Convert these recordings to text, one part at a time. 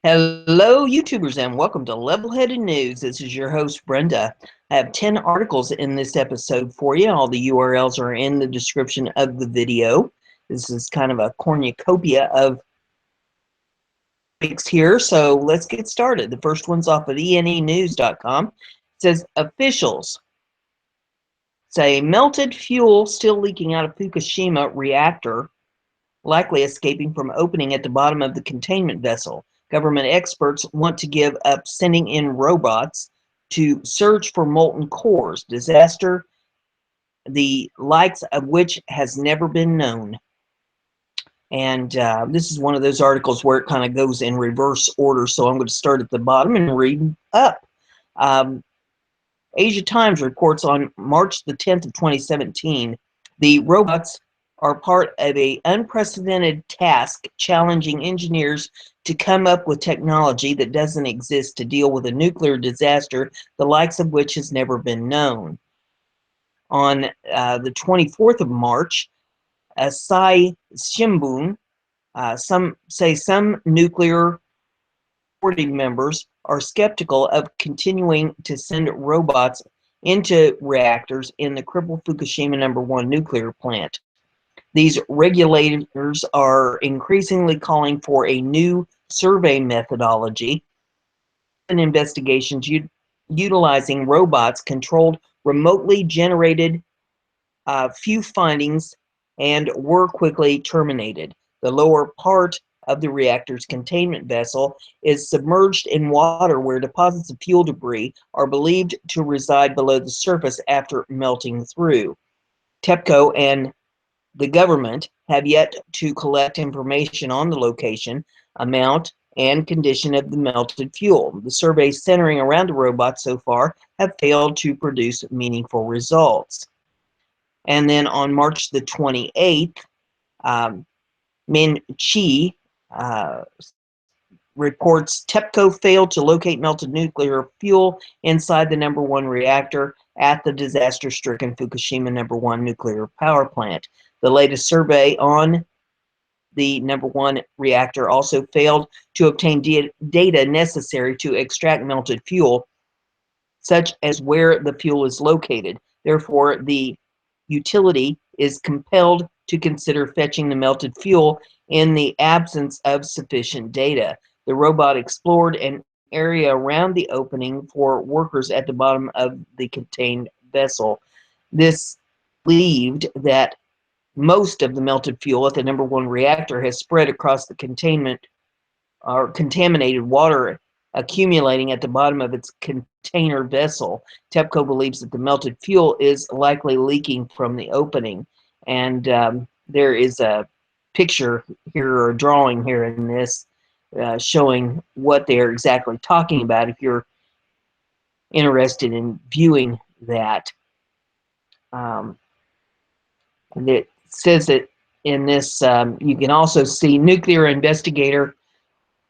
Hello, YouTubers, and welcome to Level-Headed News. This is your host, Brenda. I have 10 articles in this episode for you. All the URLs are in the description of the video. This is kind of a cornucopia of topics here, so let's get started. The first one's off of enenews.com. It says, officials say melted fuel still leaking out of Fukushima reactor, likely escaping from opening at the bottom of the containment vessel. Government experts want to give up sending in robots to search for molten cores, disaster the likes of which has never been known. And this is one of those articles where it kind of goes in reverse order, so I'm going to start at the bottom and read up. Asia Times reports on March the 10th of 2017, the robots are part of an unprecedented task challenging engineers to come up with technology that doesn't exist to deal with a nuclear disaster, the likes of which has never been known. On the 24th of March, Asahi Shimbun, some nuclear board members are skeptical of continuing to send robots into reactors in the crippled Fukushima No. 1 nuclear plant. These regulators are increasingly calling for a new survey methodology and investigations utilizing robots controlled remotely generated. Few findings and were quickly terminated. The lower part of the reactor's containment vessel is submerged in water where deposits of fuel debris are believed to reside below the surface after melting through. TEPCO and the government have yet to collect information on the location, amount, and condition of the melted fuel. The surveys centering around the robots so far have failed to produce meaningful results. And then on March the 28th, Min Chi reports TEPCO failed to locate melted nuclear fuel inside the No. 1 reactor at the disaster-stricken Fukushima No. 1 nuclear power plant. The latest survey on the No. 1 reactor also failed to obtain data necessary to extract melted fuel, such as where the fuel is located. Therefore, the utility is compelled to consider fetching the melted fuel in the absence of sufficient data. The robot explored an area around the opening for workers at the bottom of the contained vessel. This believed that most of the melted fuel at the No. 1 reactor has spread across the containment or contaminated water accumulating at the bottom of its container vessel. TEPCO believes that the melted fuel is likely leaking from the opening. And there is a picture here, or a drawing here in this, showing what they're exactly talking about if you're interested in viewing that. And it says that in this, you can also see nuclear investigator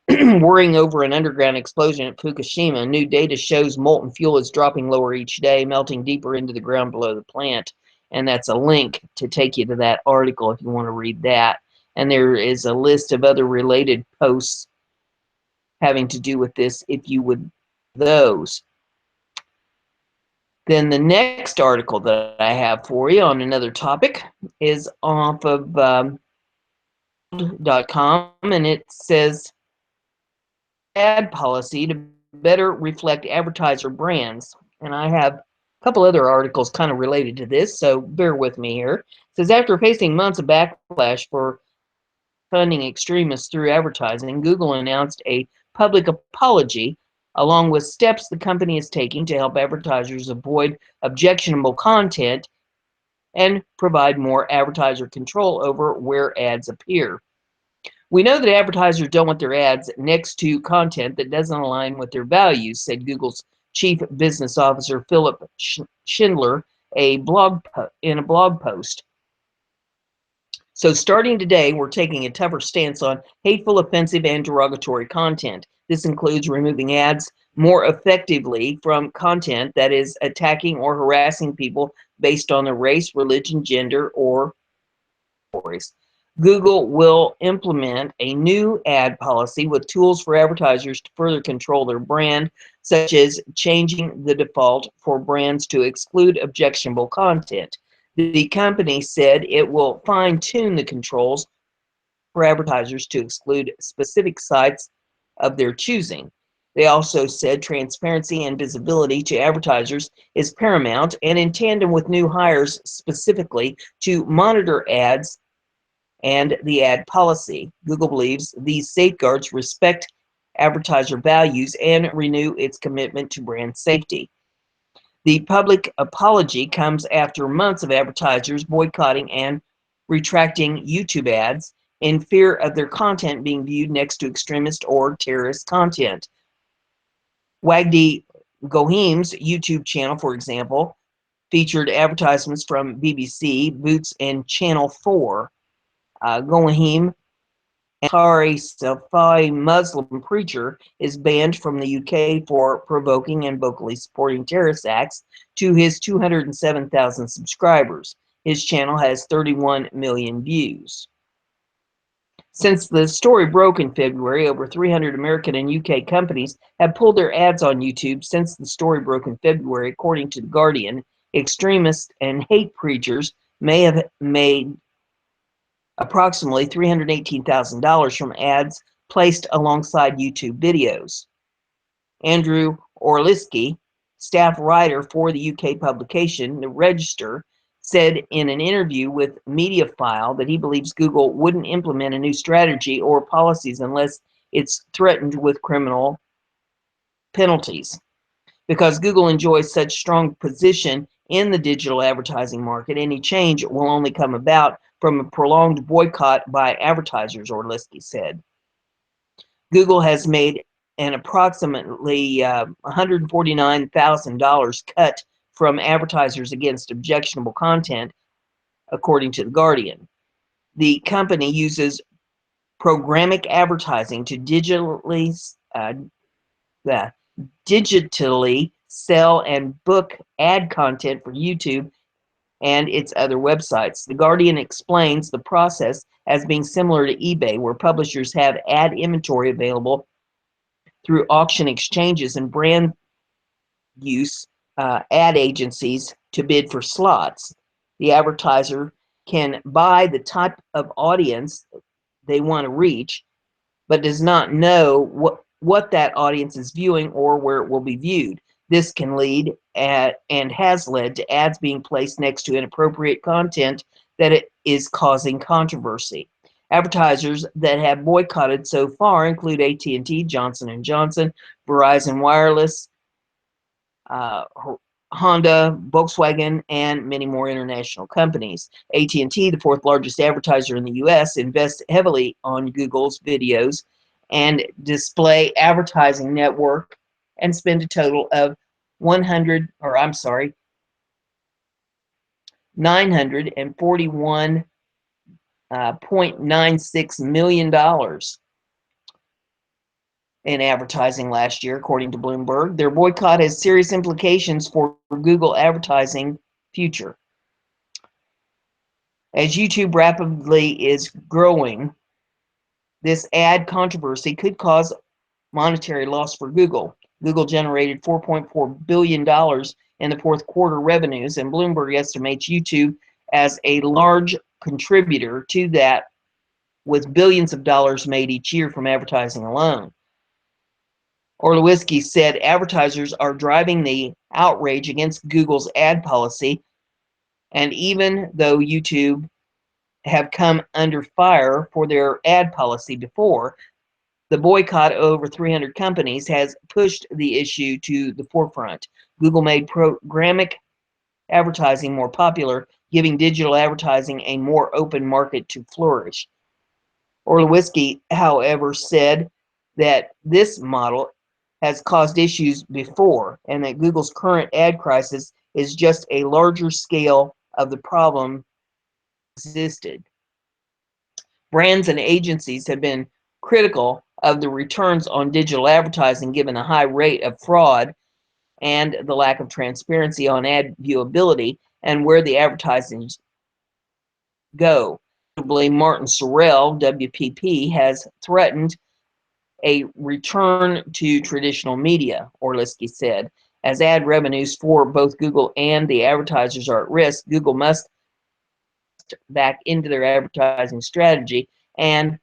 worrying over an underground explosion at Fukushima. New data shows molten fuel is dropping lower each day, melting deeper into the ground below the plant. And that's a link to take you to that article if you want to read that. And there is a list of other related posts having to do with this if you would those. Then the next article that I have for you on another topic is off of .com, and it says ad policy to better reflect advertiser brands. And I have a couple other articles kind of related to this, so bear with me here. It says, after facing months of backlash for funding extremists through advertising, Google announced a public apology along with steps the company is taking to help advertisers avoid objectionable content and provide more advertiser control over where ads appear. We know that advertisers don't want their ads next to content that doesn't align with their values, said Google's chief business officer, Philip Schindler, in a blog post. So starting today, we're taking a tougher stance on hateful, offensive, and derogatory content. This includes removing ads more effectively from content that is attacking or harassing people based on their race, religion, gender, or race. Google will implement a new ad policy with tools for advertisers to further control their brand, such as changing the default for brands to exclude objectionable content. The company said it will fine-tune the controls for advertisers to exclude specific sites of their choosing. They also said transparency and visibility to advertisers is paramount, and in tandem with new hires specifically to monitor ads and the ad policy. Google believes these safeguards respect advertiser values and renew its commitment to brand safety. The public apology comes after months of advertisers boycotting and retracting YouTube ads in fear of their content being viewed next to extremist or terrorist content. Wagdi Gohim's YouTube channel, for example, featured advertisements from BBC, Boots, and Channel 4. Gohim, an Qari Salafi Muslim preacher, is banned from the UK for provoking and vocally supporting terrorist acts to his 207,000 subscribers. His channel has 31 million views. Since the story broke in February, over 300 American and UK companies have pulled their ads on YouTube since the story broke in February, according to The Guardian. Extremists and hate preachers may have made approximately $318,000 from ads placed alongside YouTube videos. Andrew Orliski, staff writer for the UK publication The Register, said in an interview with Mediafile that he believes Google wouldn't implement a new strategy or policies unless it's threatened with criminal penalties. Because Google enjoys such strong position in the digital advertising market, any change will only come about from a prolonged boycott by advertisers, Orliski said. Google has made an approximately $149,000 cut from advertisers against objectionable content, according to The Guardian. The company uses programmatic advertising to digitally sell and book ad content for YouTube and its other websites. The Guardian explains the process as being similar to eBay, where publishers have ad inventory available through auction exchanges and brand use ad agencies to bid for slots. The advertiser can buy the type of audience they want to reach, but does not know what that audience is viewing or where it will be viewed. This can lead and has led to ads being placed next to inappropriate content that it is causing controversy. Advertisers that have boycotted so far include AT&T, Johnson & Johnson, Verizon Wireless, uh, Honda, Volkswagen, and many more international companies. AT&T, the fourth largest advertiser in the U.S., invests heavily on Google's videos and display advertising network and spend a total of $941.96 million in advertising last year, according to Bloomberg. Their boycott has serious implications for Google advertising future. As YouTube rapidly is growing, this ad controversy could cause monetary loss for Google. Google generated $4.4 billion in the fourth quarter revenues, and Bloomberg estimates YouTube as a large contributor to that, with billions of dollars made each year from advertising alone. Orlowski said advertisers are driving the outrage against Google's ad policy, and even though YouTube have come under fire for their ad policy before, the boycott of over 300 companies has pushed the issue to the forefront. Google made programmatic advertising more popular, giving digital advertising a more open market to flourish. Orlowski, however, said that this model has caused issues before, and that Google's current ad crisis is just a larger scale of the problem existed. Brands and agencies have been critical of the returns on digital advertising given the high rate of fraud and the lack of transparency on ad viewability and where the advertisings go. Notably, Martin Sorrell, WPP, has threatened a return to traditional media, Orlinsky said. As ad revenues for both Google and the advertisers are at risk, Google must back into their advertising strategy and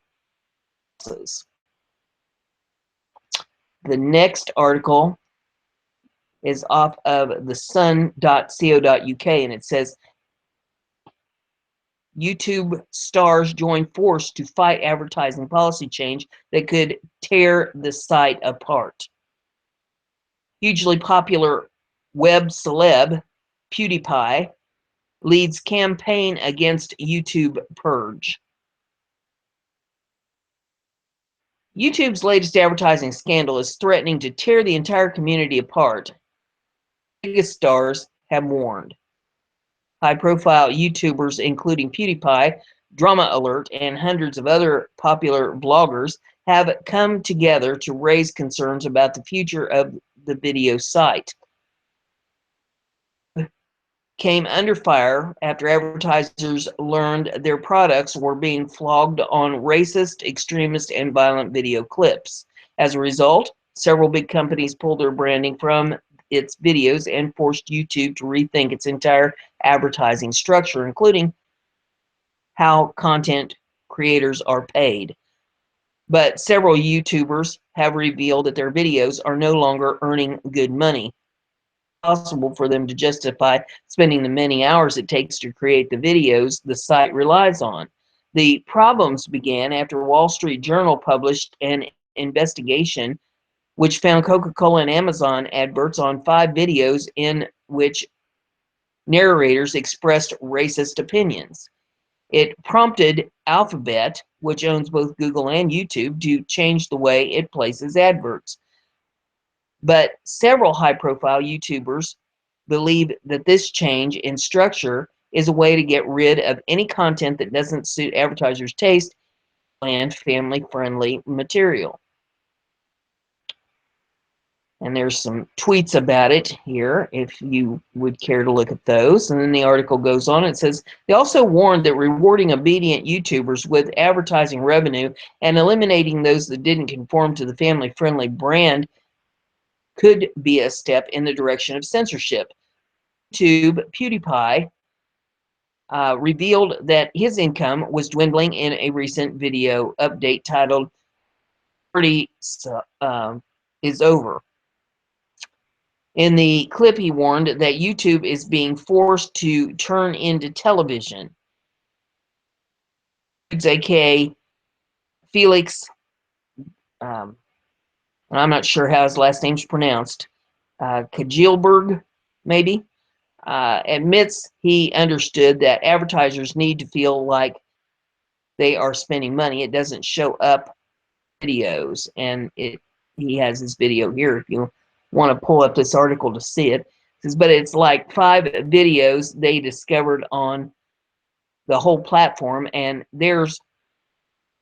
the next article is off of the sun.co.uk, and it says YouTube stars join force to fight advertising policy change that could tear the site apart. Hugely popular web celeb PewDiePie leads campaign against YouTube purge. YouTube's latest advertising scandal is threatening to tear the entire community apart. Biggest stars have warned. High-profile YouTubers, including PewDiePie, Drama Alert, and hundreds of other popular vloggers, have come together to raise concerns about the future of the video site. Came under fire after advertisers learned their products were being flogged on racist, extremist, and violent video clips. As a result, several big companies pulled their branding from its videos and forced YouTube to rethink its entire advertising structure, including how content creators are paid. But several YouTubers have revealed that their videos are no longer earning good money. Possible for them to justify spending the many hours it takes to create the videos the site relies on. The problems began after Wall Street Journal published an investigation which found Coca-Cola and Amazon adverts on 5 videos in which narrators expressed racist opinions. It prompted Alphabet, which owns both Google and YouTube, to change the way it places adverts. But several high-profile YouTubers believe that this change in structure is a way to get rid of any content that doesn't suit advertisers' taste and family-friendly material. And there's some tweets about it here, if you would care to look at those. And then the article goes on. It says, they also warned that rewarding obedient YouTubers with advertising revenue and eliminating those that didn't conform to the family-friendly brand could be a step in the direction of censorship. YouTube PewDiePie revealed that his income was dwindling in a recent video update titled "Party is Over." In the clip, he warned that YouTube is being forced to turn into television. AKA Felix, and I'm not sure how his last name's pronounced, Kjellberg, maybe, admits he understood that advertisers need to feel like they are spending money. It doesn't show up videos, and he has his video here if you want to pull up this article to see it. It says, but it's like 5 videos they discovered on the whole platform, and there's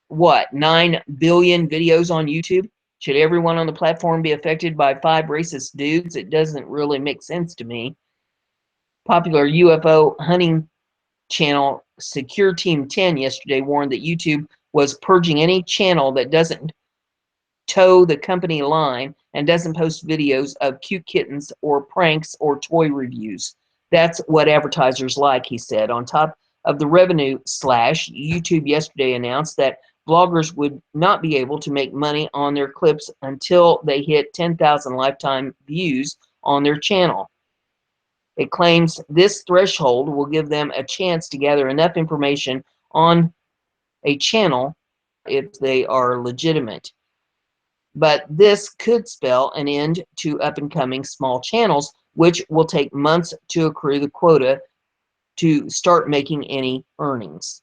what, 9 billion videos on YouTube? Should everyone on the platform be affected by 5 racist dudes? It doesn't really make sense to me. Popular UFO hunting channel Secure Team 10 yesterday warned that YouTube was purging any channel that doesn't toe the company line and doesn't post videos of cute kittens or pranks or toy reviews. That's what advertisers like, he said. On top of the revenue slash, YouTube yesterday announced that bloggers would not be able to make money on their clips until they hit 10,000 lifetime views on their channel. It claims this threshold will give them a chance to gather enough information on a channel if they are legitimate. But this could spell an end to up-and-coming small channels, which will take months to accrue the quota to start making any earnings.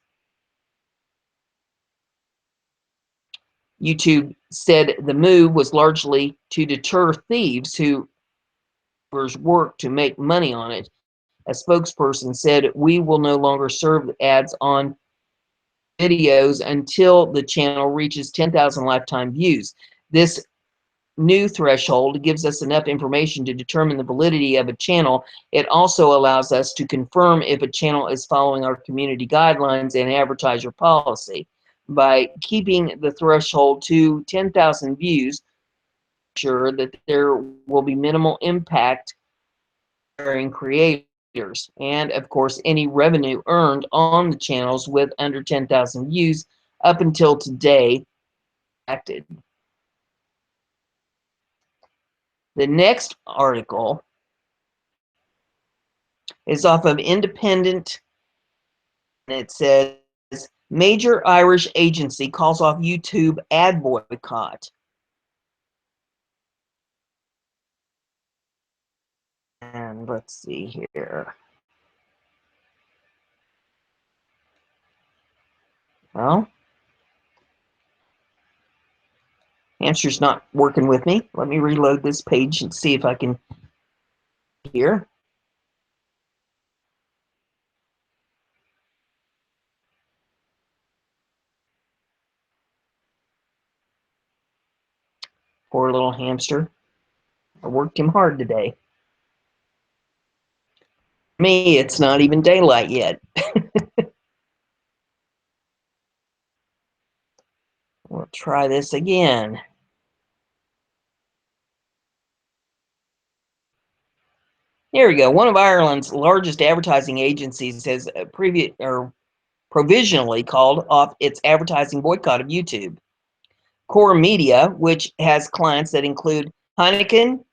YouTube said the move was largely to deter thieves who work to make money on it. A spokesperson said, we will no longer serve ads on videos until the channel reaches 10,000 lifetime views. This new threshold gives us enough information to determine the validity of a channel. It also allows us to confirm if a channel is following our community guidelines and advertiser policy. By keeping the threshold to 10,000 views, sure that there will be minimal impact on creators, and of course any revenue earned on the channels with under 10,000 views up until today acted. The next article is off of Independent, and it says major Irish agency calls off YouTube ad boycott. And let's see here. Well, hamster's not working with me. Let me reload this page and see if I can hear. Poor little hamster. I worked him hard today. Me, it's not even daylight yet. We'll try this again. Here we go. One of Ireland's largest advertising agencies has provisionally called off its advertising boycott of YouTube. Core Media, which has clients that include Heineken,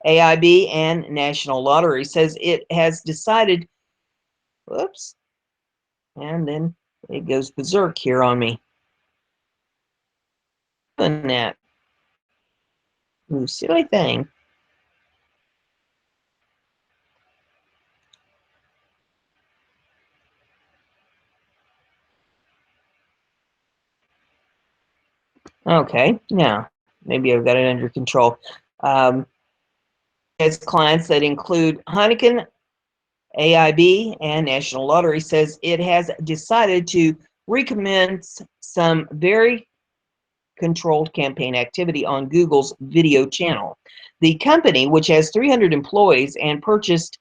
AIB, and National Lottery, says it has decided, whoops, and then it goes berserk here on me. And that, ooh, silly thing. Okay, now maybe I've got it under control. Has clients that include Heineken, AIB, and National Lottery, says it has decided to recommence some very controlled campaign activity on Google's video channel. The company, which has 300 employees and purchased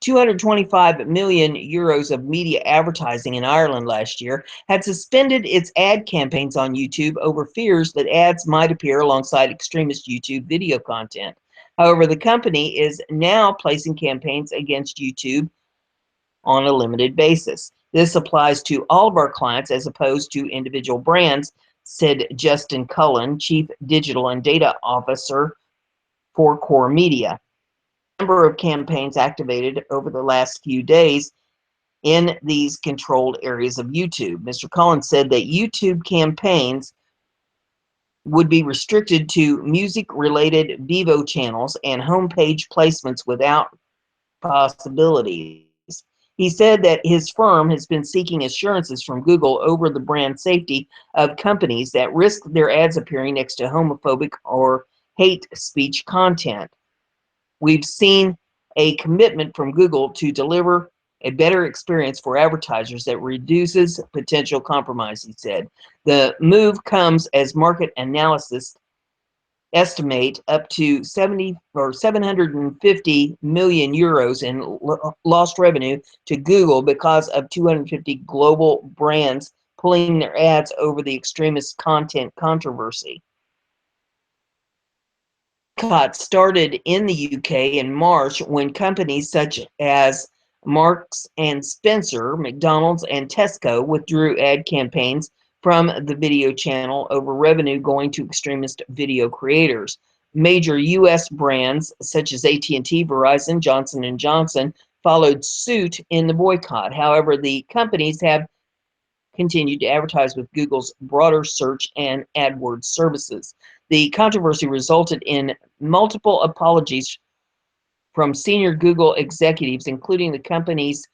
225 million euros of media advertising in Ireland last year, had suspended its ad campaigns on YouTube over fears that ads might appear alongside extremist YouTube video content. However, the company is now placing campaigns against YouTube on a limited basis. This applies to all of our clients as opposed to individual brands, said Justin Cullen, Chief Digital and Data Officer for Core Media. Number of campaigns activated over the last few days in these controlled areas of YouTube. Mr. Collins said that YouTube campaigns would be restricted to music-related Vivo channels and homepage placements without possibilities. He said that his firm has been seeking assurances from Google over the brand safety of companies that risk their ads appearing next to homophobic or hate speech content. We've seen a commitment from Google to deliver a better experience for advertisers that reduces potential compromise, he said. The move comes as market analysis estimate up to 750 million euros in lost revenue to Google because of 250 global brands pulling their ads over the extremist content controversy. Boycott started in the UK in March when companies such as Marks and Spencer, McDonald's, and Tesco withdrew ad campaigns from the video channel over revenue going to extremist video creators. Major U.S. brands such as AT&T, Verizon, Johnson & Johnson followed suit in the boycott. However, the companies have continued to advertise with Google's broader search and AdWords services. The controversy resulted in multiple apologies from senior Google executives, including the company's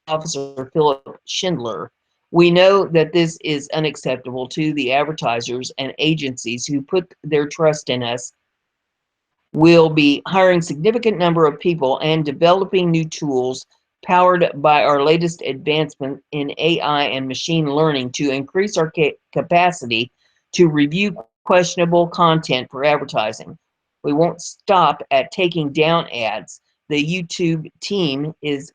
officer, Philip Schindler. We know that this is unacceptable to the advertisers and agencies who put their trust in us. We'll be hiring significant number of people and developing new tools powered by our latest advancement in AI and machine learning to increase our capacity to review questionable content for advertising. We won't stop at taking down ads. The YouTube team is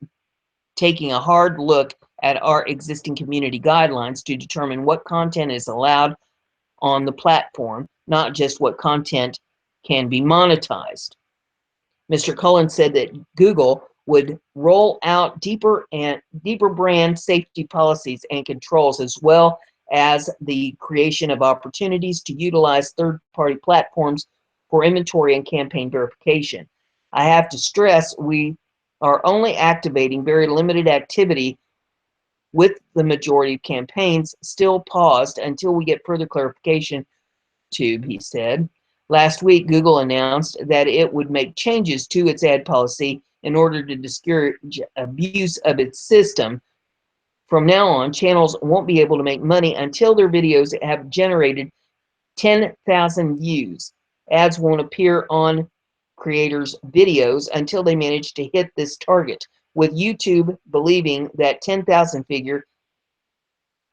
taking a hard look at our existing community guidelines to determine what content is allowed on the platform, not just what content can be monetized. Mr. Cullen said that Google would roll out deeper brand safety policies and controls, as well as the creation of opportunities to utilize third-party platforms for inventory and campaign verification. I have to stress we are only activating very limited activity, with the majority of campaigns still paused until we get further clarification, he said. Last week, Google announced that it would make changes to its ad policy in order to discourage abuse of its system. From now on, channels won't be able to make money until their videos have generated 10,000 views. Ads won't appear on creators' videos until they manage to hit this target, with YouTube believing that 10,000 figure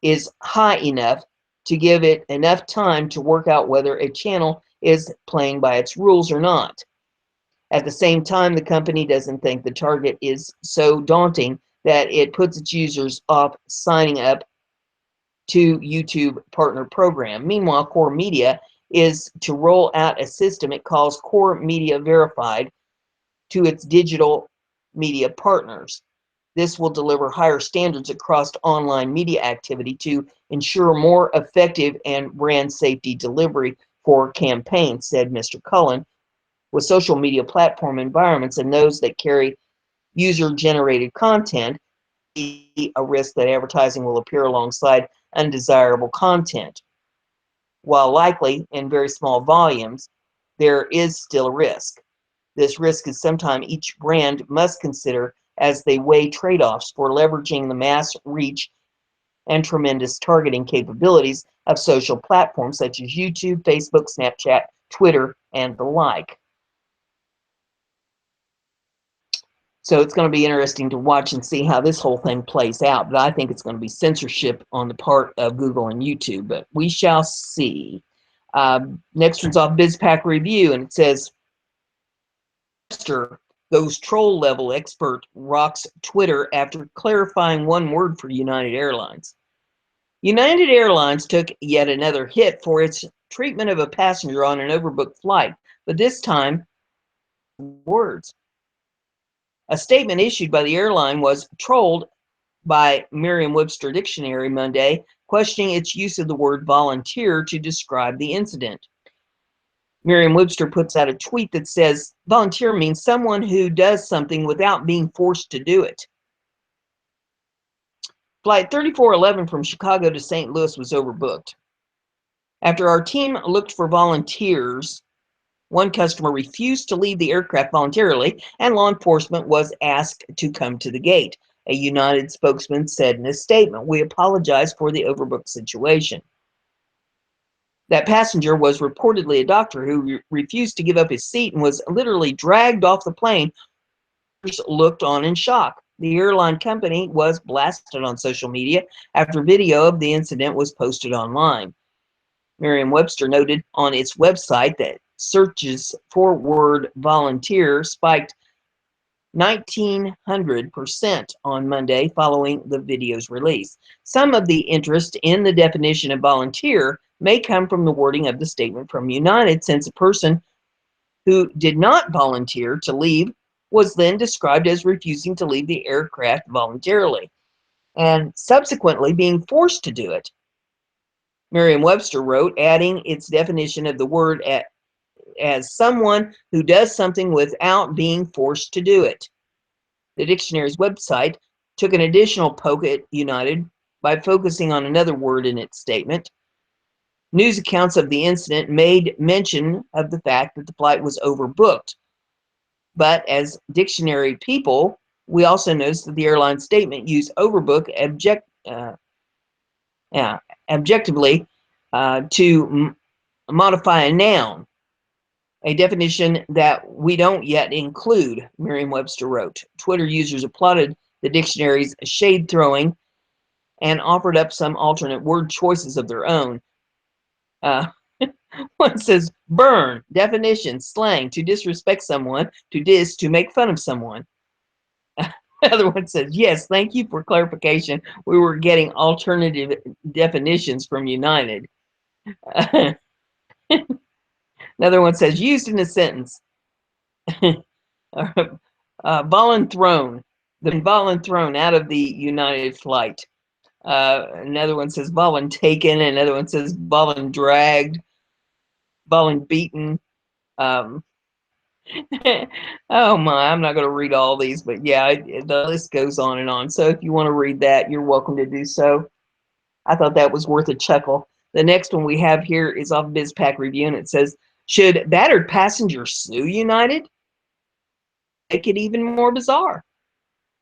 is high enough to give it enough time to work out whether a channel is playing by its rules or not. At the same time, the company doesn't think the target is so daunting that it puts its users off signing up to YouTube Partner Program. Meanwhile, Core Media is to roll out a system it calls Core Media Verified to its digital media partners. This will deliver higher standards across online media activity to ensure more effective and brand safety delivery for campaigns, said Mr. Cullen. With social media platform environments and those that carry user-generated content, a risk that advertising will appear alongside undesirable content. While likely in very small volumes, there is still a risk. This risk is something each brand must consider as they weigh trade-offs for leveraging the mass reach and tremendous targeting capabilities of social platforms such as YouTube, Facebook, Snapchat, Twitter, and the like. So it's going to be interesting to watch and see how this whole thing plays out. But I think it's going to be censorship on the part of Google and YouTube. But we shall see. Next one's off BizPack Review, and it says, goes troll level expert rocks Twitter after clarifying one word for United Airlines. United Airlines took yet another hit for its treatment of a passenger on an overbooked flight, but this time words. A statement issued by the airline was trolled by Merriam-Webster Dictionary Monday, questioning its use of the word volunteer to describe the incident. Merriam-Webster puts out a tweet that says, volunteer means someone who does something without being forced to do it. Flight 3411 from Chicago to St. Louis was overbooked. After our team looked for volunteers, one customer refused to leave the aircraft voluntarily, and law enforcement was asked to come to the gate. A United spokesman said in a statement, "We apologize for the overbooked situation." That passenger was reportedly a doctor who refused to give up his seat and was literally dragged off the plane. Looked on in shock. The airline company was blasted on social media after video of the incident was posted online. Merriam-Webster noted on its website that searches for word volunteer spiked 1,900% on Monday following the video's release. Some of the interest in the definition of volunteer may come from the wording of the statement from United, since a person who did not volunteer to leave was then described as refusing to leave the aircraft voluntarily and subsequently being forced to do it. Merriam-Webster wrote, adding its definition of the word as someone who does something without being forced to do it. The dictionary's website took an additional poke at United by focusing on another word in its statement. News accounts of the incident made mention of the fact that the flight was overbooked. But as dictionary people, we also noticed that the airline statement used overbook objectively to modify a noun, a definition that we don't yet include, Merriam-Webster wrote. Twitter users applauded the dictionary's shade throwing and offered up some alternate word choices of their own. One says, burn, definition, slang, to disrespect someone, to diss, to make fun of someone. Another one says, yes, thank you for clarification. We were getting alternative definitions from United. Another one says, used in a sentence. Ballin thrown. The ballin thrown out of the United flight. Another one says ballin taken. Another one says ballin dragged. Ballin beaten. Um, oh my, I'm not going to read all these, but yeah, the list goes on and on. So if you want to read that, you're welcome to do so. I thought that was worth a chuckle. The next one we have here is off BizPack Review, and it says, should battered passengers sue United? Make it even more bizarre.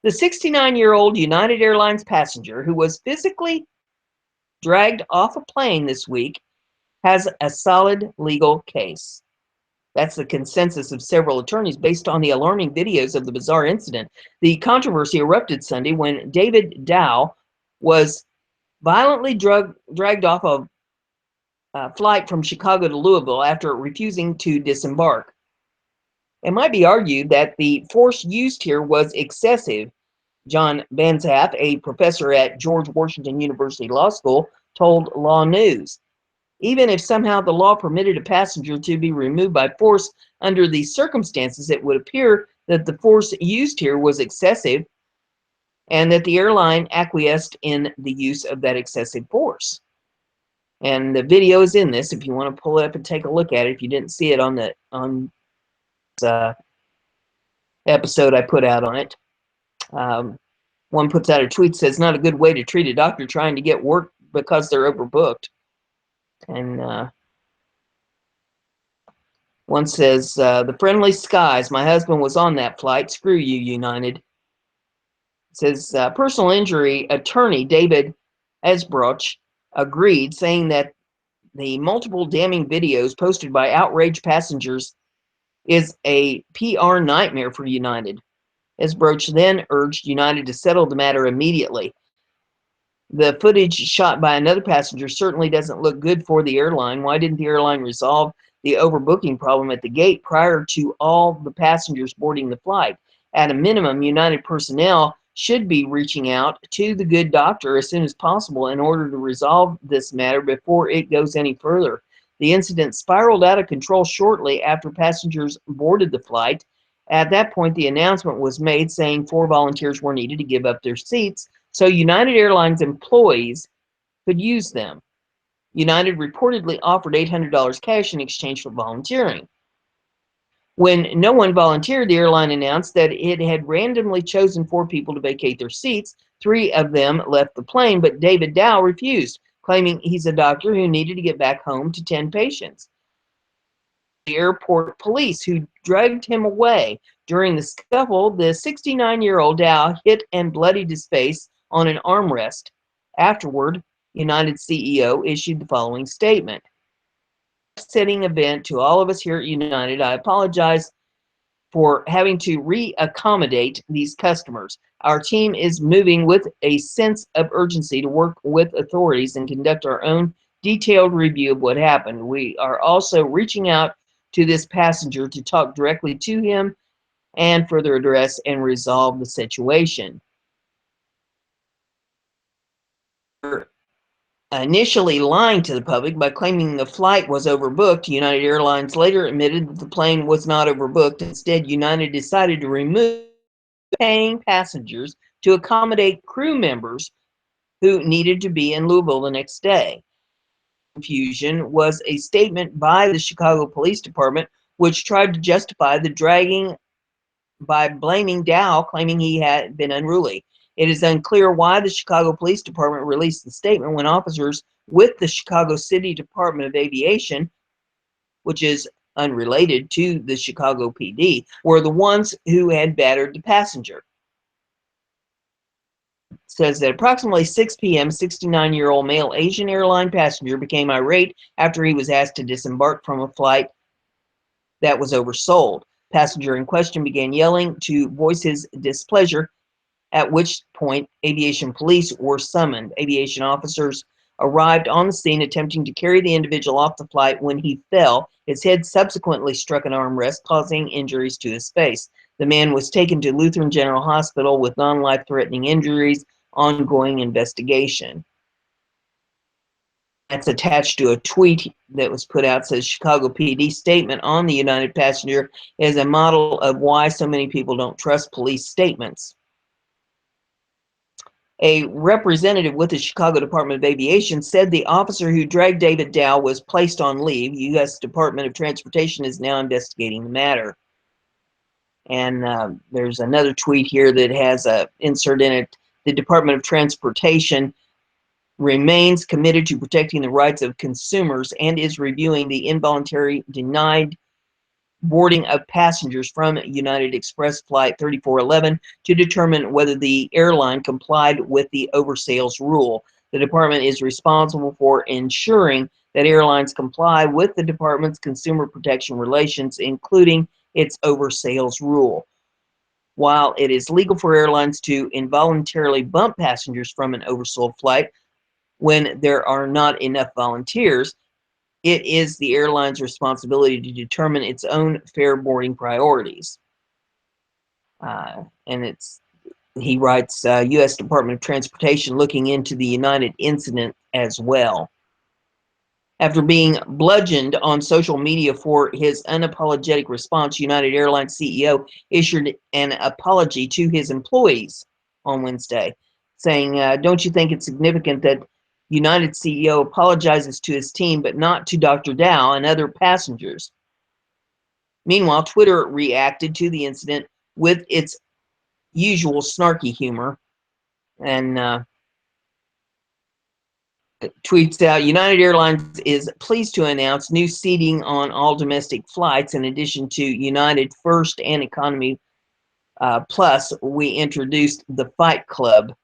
The 69-year-old United Airlines passenger who was physically dragged off a plane this week has a solid legal case. That's the consensus of several attorneys based on the alarming videos of the bizarre incident. The controversy erupted Sunday when David Dow was violently dragged off a flight from Chicago to Louisville after refusing to disembark. It might be argued that the force used here was excessive. John Banzhaf, a professor at George Washington University Law School, told Law News. Even if somehow the law permitted a passenger to be removed by force under these circumstances, it would appear that the force used here was excessive and that the airline acquiesced in the use of that excessive force. And the video is in this if you want to pull it up and take a look at it if you didn't see it on the episode I put out on it. One puts out a tweet, says, not a good way to treat a doctor trying to get work because they're overbooked. And one says, the friendly skies, my husband was on that flight, screw you, United. It says, personal injury attorney David Esbroch agreed, saying that the multiple damning videos posted by outraged passengers is a PR nightmare for United. Esbroch then urged United to settle the matter immediately. The footage shot by another passenger certainly doesn't look good for the airline. Why didn't the airline resolve the overbooking problem at the gate prior to all the passengers boarding the flight? At a minimum, United personnel should be reaching out to the good doctor as soon as possible in order to resolve this matter before it goes any further. The incident spiraled out of control shortly after passengers boarded the flight. At that point, the announcement was made saying 4 volunteers were needed to give up their seats so United Airlines employees could use them. United reportedly offered $800 cash in exchange for volunteering. When no one volunteered, the airline announced that it had randomly chosen 4 people to vacate their seats. 3 of them left the plane, but David Dow refused, claiming he's a doctor who needed to get back home to 10 patients. The airport police who dragged him away. During the scuffle, the 69-year-old Dow hit and bloodied his face on an armrest. Afterward, United CEO issued the following statement. Setting event to all of us here at United, I apologize for having to reaccommodate these customers. Our team is moving with a sense of urgency to work with authorities and conduct our own detailed review of what happened. We are also reaching out to this passenger to talk directly to him and further address and resolve the situation. Initially lying to the public by claiming the flight was overbooked, United Airlines later admitted that the plane was not overbooked. Instead, United decided to remove paying passengers to accommodate crew members who needed to be in Louisville the next day. Confusion was a statement by the Chicago Police Department, which tried to justify the dragging by blaming Dow, claiming he had been unruly. It is unclear why the Chicago Police Department released the statement when officers with the Chicago City Department of Aviation, which is unrelated to the Chicago PD, were the ones who had battered the passenger. It says that approximately 6 p.m., 69-year-old male Asian airline passenger became irate after he was asked to disembark from a flight that was oversold. Passenger in question began yelling to voice his displeasure, at which point aviation police were summoned. Aviation officers arrived on the scene attempting to carry the individual off the flight when he fell. His head subsequently struck an armrest, causing injuries to his face. The man was taken to Lutheran General Hospital with non-life-threatening injuries. Ongoing investigation. That's attached to a tweet that was put out. It says Chicago PD statement on the United passenger is a model of why so many people don't trust police statements. A representative with the Chicago Department of Aviation said the officer who dragged David Dow was placed on leave. U.S. Department of Transportation is now investigating the matter. And there's another tweet here that has a insert in it. The Department of Transportation remains committed to protecting the rights of consumers and is reviewing the involuntary denied boarding of passengers from United Express Flight 3411 to determine whether the airline complied with the oversales rule. The department is responsible for ensuring that airlines comply with the department's consumer protection relations, including its oversales rule. While it is legal for airlines to involuntarily bump passengers from an oversold flight when there are not enough volunteers, it is the airline's responsibility to determine its own fare boarding priorities. And he writes, U.S. Department of Transportation looking into the United incident as well. After being bludgeoned on social media for his unapologetic response, United Airlines CEO issued an apology to his employees on Wednesday, saying, don't you think it's significant that United CEO apologizes to his team, but not to Dr. Dow and other passengers? Meanwhile, Twitter reacted to the incident with its usual snarky humor and tweets out, United Airlines is pleased to announce new seating on all domestic flights. In addition to United First and Economy Plus, we introduced the Fight Club.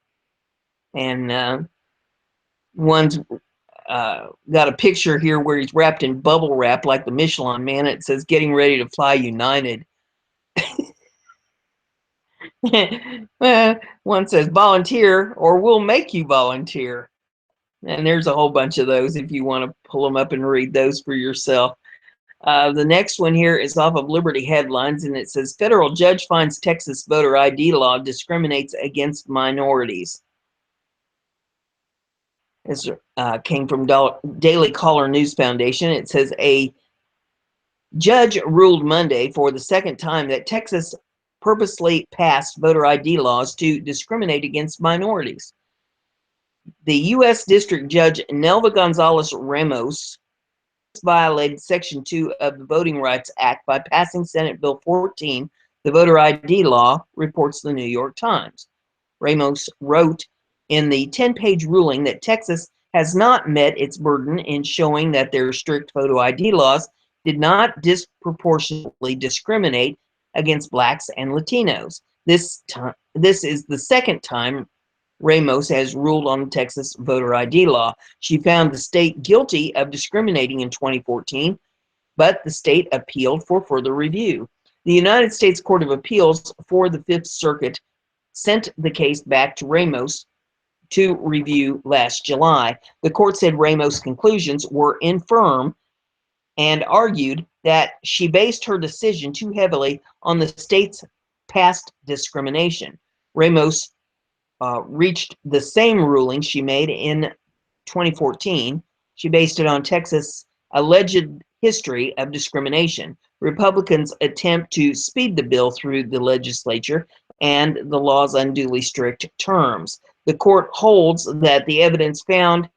And one's got a picture here where he's wrapped in bubble wrap like the Michelin Man. It says, getting ready to fly United. One says, volunteer or we'll make you volunteer. And there's a whole bunch of those if you want to pull them up and read those for yourself. The next one here is off of Liberty Headlines, and it says, federal judge finds Texas voter ID law discriminates against minorities. This came from Daily Caller News Foundation. It says a judge ruled Monday for the second time that Texas purposely passed voter ID laws to discriminate against minorities. The U.S. District Judge Nelva Gonzalez Ramos violated Section 2 of the Voting Rights Act by passing Senate Bill 14, the voter ID law, reports the New York Times. Ramos wrote in the 10-page ruling that Texas has not met its burden in showing that their strict photo ID laws did not disproportionately discriminate against blacks and Latinos. This is the second time Ramos has ruled on the Texas voter ID law. She found the state guilty of discriminating in 2014, but the state appealed for further review. The United States Court of Appeals for the Fifth Circuit sent the case back to Ramos to review last July. The court said Ramos' conclusions were infirm and argued that she based her decision too heavily on the state's past discrimination. Ramos reached the same ruling she made in 2014. She based it on Texas' alleged history of discrimination. Republicans attempt to speed the bill through the legislature and the law's unduly strict terms. The court holds that the evidence found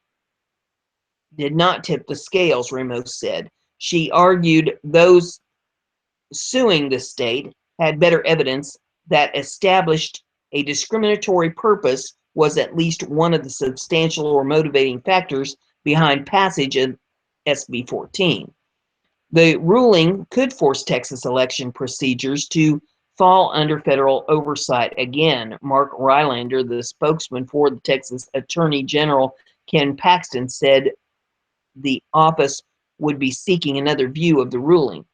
did not tip the scales, Ramos said. She argued those suing the state had better evidence that established a discriminatory purpose was at least one of the substantial or motivating factors behind passage of SB 14. The ruling could force Texas election procedures to fall under federal oversight again. Mark Rylander, the spokesman for the Texas Attorney General Ken Paxton, said the office would be seeking another view of the ruling.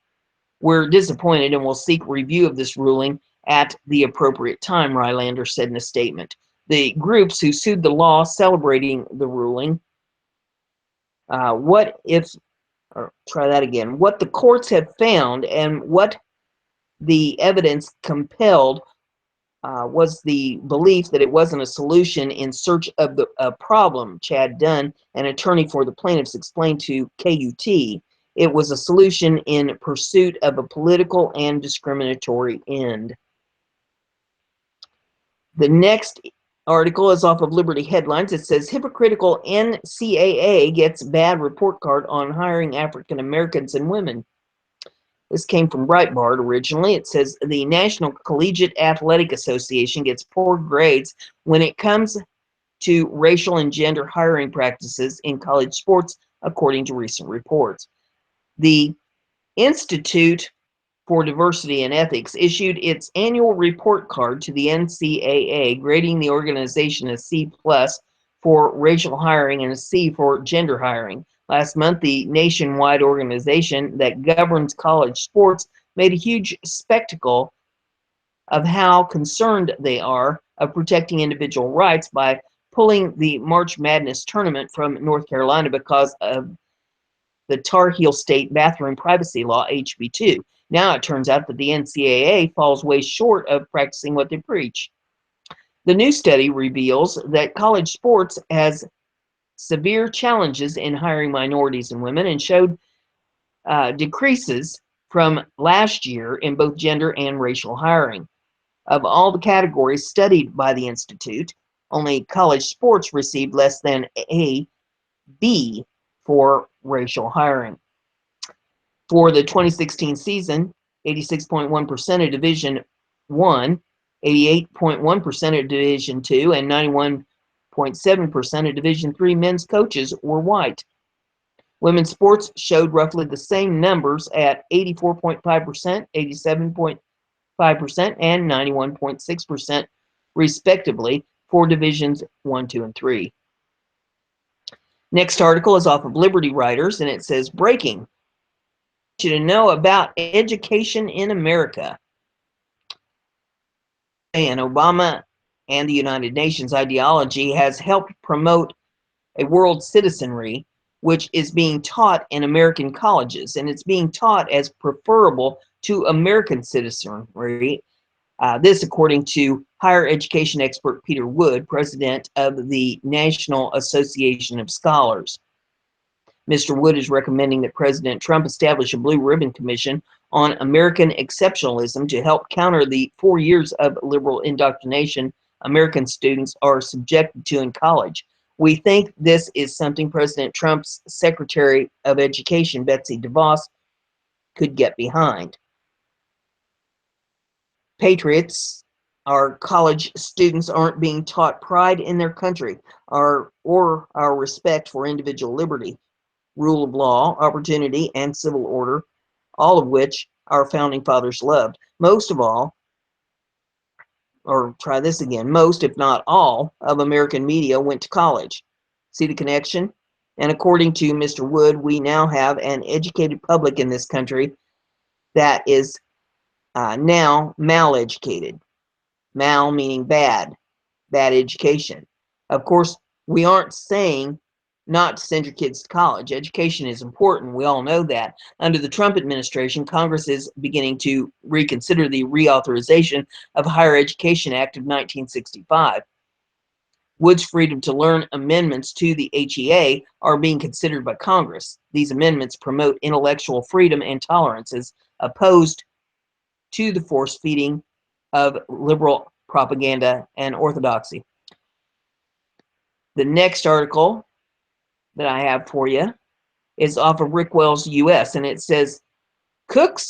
We're disappointed and will seek review of this ruling at the appropriate time, Rylander said in a statement. The groups who sued the law celebrating the ruling What if, or try that again, what the courts have found and what the evidence compelled was the belief that it wasn't a solution in search of the problem. Chad Dunn, an attorney for the plaintiffs, explained to KUT it was a solution in pursuit of a political and discriminatory end. The next article is off of Liberty Headlines. It says, hypocritical NCAA gets bad report card on hiring African Americans and women. This came from Breitbart originally. It says, the National Collegiate Athletic Association gets poor grades when it comes to racial and gender hiring practices in college sports, according to recent reports. The Institute for Diversity and Ethics issued its annual report card to the NCAA, grading the organization a C+ for racial hiring and a C for gender hiring. Last month, the nationwide organization that governs college sports made a huge spectacle of how concerned they are of protecting individual rights by pulling the March Madness tournament from North Carolina because of the Tar Heel State bathroom privacy law, HB2. Now it turns out that the NCAA falls way short of practicing what they preach. The new study reveals that college sports has severe challenges in hiring minorities and women and showed decreases from last year in both gender and racial hiring. Of all the categories studied by the Institute, only college sports received less than a B for racial hiring. For the 2016 season, 86.1% of Division I, 88.1% of Division II, and 91.7% of Division III men's coaches were white. Women's sports showed roughly the same numbers at 84.5%, 87.5%, and 91.6%, respectively, for Divisions 1, 2, and 3. Next article is off of Liberty Writers, and it says, breaking. You to know about education in America. And Obama and the United Nations ideology has helped promote a world citizenry which is being taught in American colleges, and it's being taught as preferable to American citizenry. This according to higher education expert Peter Wood, president of the National Association of Scholars. Mr. Wood is recommending that President Trump establish a Blue Ribbon Commission on American exceptionalism to help counter the 4 years of liberal indoctrination American students are subjected to in college. We think this is something President Trump's Secretary of Education, Betsy DeVos, could get behind. Patriots, our college students, aren't being taught pride in their country or our respect for individual liberty, rule of law, opportunity, and civil order, all of which our founding fathers loved. Most of all, or try this again, most, if not all, of American media went to college. See the connection? And according to Mr. Wood, we now have an educated public in this country that is now mal-educated. Mal meaning bad education. Of course, we aren't saying not to send your kids to college. Education is important. We all know that. Under the Trump administration, Congress is beginning to reconsider the reauthorization of the Higher Education Act of 1965. Wood's Freedom to Learn amendments to the HEA are being considered by Congress. These amendments promote intellectual freedom and tolerance as opposed to the force feeding of liberal propaganda and orthodoxy. The next article that I have for you is off of Rick Wells US, and it says, cook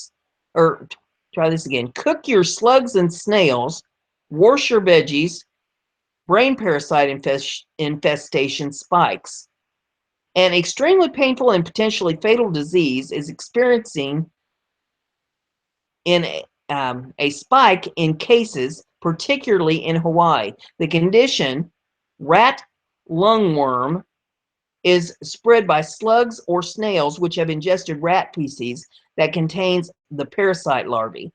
your slugs and snails, wash your veggies, brain parasite infestation spikes. An extremely painful and potentially fatal disease is experiencing in a spike in cases, particularly in Hawaii. The condition, rat lungworm, is spread by slugs or snails which have ingested rat feces that contains the parasite larvae.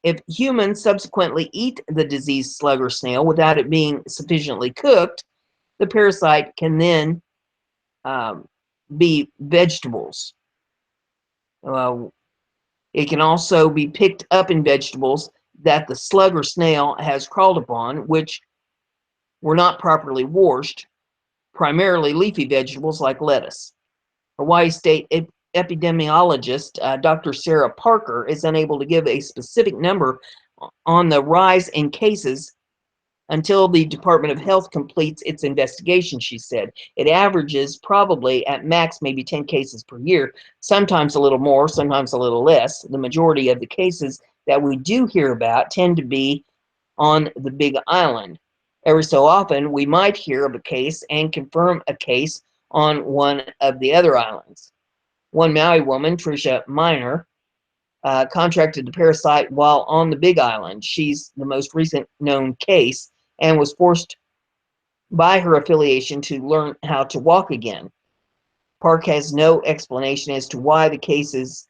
If humans subsequently eat the diseased slug or snail without it being sufficiently cooked, the parasite can then be vegetables. Uh, it can also be picked up in vegetables that the slug or snail has crawled upon, which were not properly washed, primarily leafy vegetables like lettuce. Hawaii State epidemiologist Dr. Sarah Parker is unable to give a specific number on the rise in cases until the Department of Health completes its investigation, she said. It averages probably at max maybe 10 cases per year, sometimes a little more, sometimes a little less. The majority of the cases that we do hear about tend to be on the Big Island. Every so often, we might hear of a case and confirm a case on one of the other islands. One Maui woman, Tricia Miner, contracted the parasite while on the Big Island. She's the most recent known case and was forced by her affiliation to learn how to walk again. Park has no explanation as to why the cases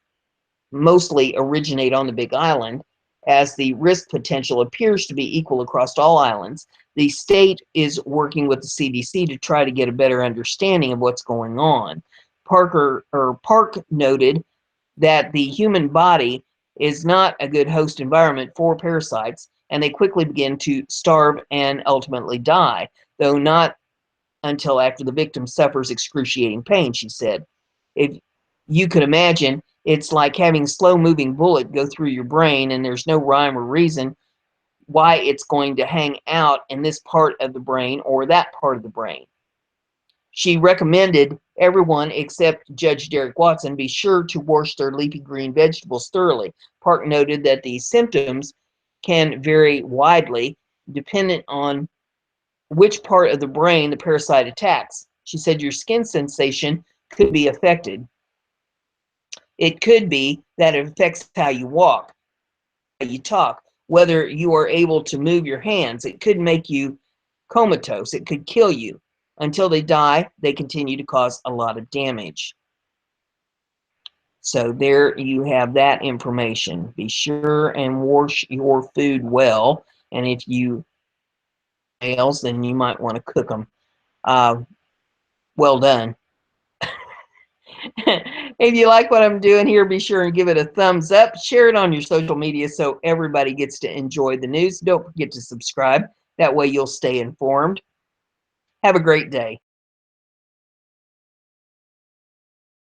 mostly originate on the Big Island, as the risk potential appears to be equal across all islands. The state is working with the CDC to try to get a better understanding of what's going on. Park noted that the human body is not a good host environment for parasites, and they quickly begin to starve and ultimately die, though not until after the victim suffers excruciating pain, she said. If you could imagine, it's like having a slow-moving bullet go through your brain, and there's no rhyme or reason why it's going to hang out in this part of the brain or that part of the brain. She recommended everyone except Judge Derek Watson be sure to wash their leafy green vegetables thoroughly. Park noted that the symptoms can vary widely dependent on which part of the brain the parasite attacks. She said your skin sensation could be affected. It could be that it affects how you walk, how you talk, whether you are able to move your hands. It could make you comatose. It could kill you. Until they die, they continue to cause a lot of damage. So there you have that information. Be sure and wash your food well. And if you fails, then you might want to cook them. Well done. If you like what I'm doing here, be sure and give it a thumbs up. Share it on your social media so everybody gets to enjoy the news. Don't forget to subscribe. That way you'll stay informed. Have a great day.